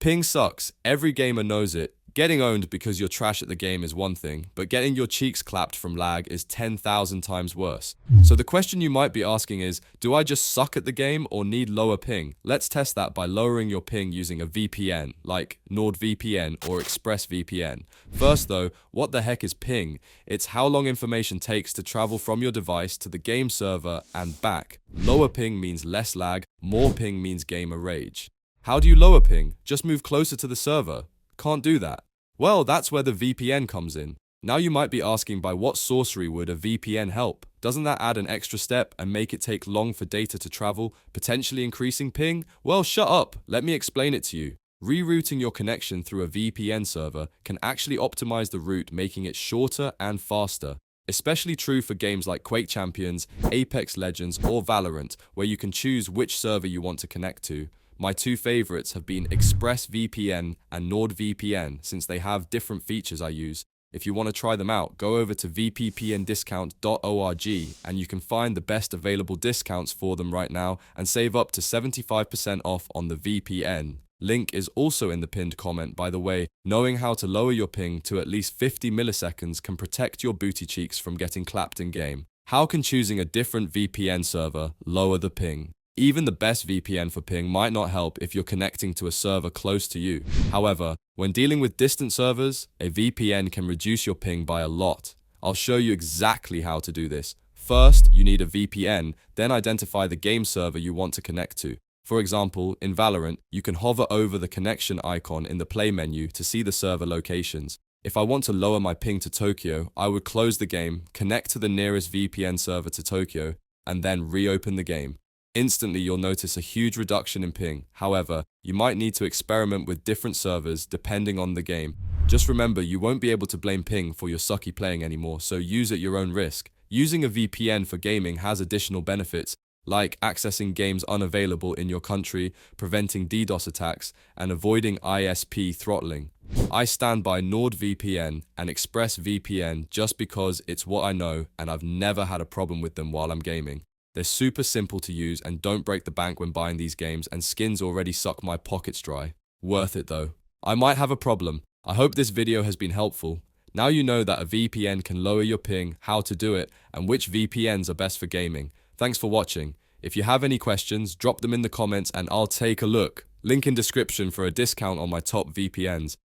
Ping sucks. Every gamer knows it. Getting owned because you're trash at the game is one thing, but getting your cheeks clapped from lag is 10,000 times worse. So the question you might be asking is, do I just suck at the game or need lower ping? Let's test that by lowering your ping using a VPN, like NordVPN or ExpressVPN. First though, what the heck is ping? It's how long information takes to travel from your device to the game server and back. Lower ping means less lag, more ping means gamer rage. How do you lower ping? Just move closer to the server. Can't do that. Well, that's where the VPN comes in. Now you might be asking, by what sorcery would a VPN help? Doesn't that add an extra step and make it take long for data to travel, potentially increasing ping? Well, shut up. Let me explain it to you. Rerouting your connection through a VPN server can actually optimize the route, making it shorter and faster. Especially true for games like Quake Champions, Apex Legends, or Valorant, where you can choose which server you want to connect to. My two favorites have been ExpressVPN and NordVPN, since they have different features I use. If you want to try them out, go over to vppndiscount.org and you can find the best available discounts for them right now and save up to 75% off on the VPN. Link is also in the pinned comment, by the way. Knowing how to lower your ping to at least 50 milliseconds can protect your booty cheeks from getting clapped in game. How can choosing a different VPN server lower the ping? Even the best VPN for ping might not help if you're connecting to a server close to you. However, when dealing with distant servers, a VPN can reduce your ping by a lot. I'll show you exactly how to do this. First, you need a VPN, then identify the game server you want to connect to. For example, in Valorant, you can hover over the connection icon in the play menu to see the server locations. If I want to lower my ping to Tokyo, I would close the game, connect to the nearest VPN server to Tokyo, and then reopen the game. Instantly, you'll notice a huge reduction in ping. However, you might need to experiment with different servers depending on the game. Just remember, you won't be able to blame ping for your sucky playing anymore, so use at your own risk. Using a VPN for gaming has additional benefits, like accessing games unavailable in your country, preventing DDoS attacks, and avoiding ISP throttling. I stand by NordVPN and ExpressVPN just because it's what I know and I've never had a problem with them while I'm gaming. They're super simple to use and don't break the bank when buying these games, and skins already suck my pockets dry. Worth it though. I might have a problem. I hope this video has been helpful. Now you know that a VPN can lower your ping, how to do it, and which VPNs are best for gaming. Thanks for watching. If you have any questions, drop them in the comments and I'll take a look. Link in description for a discount on my top VPNs.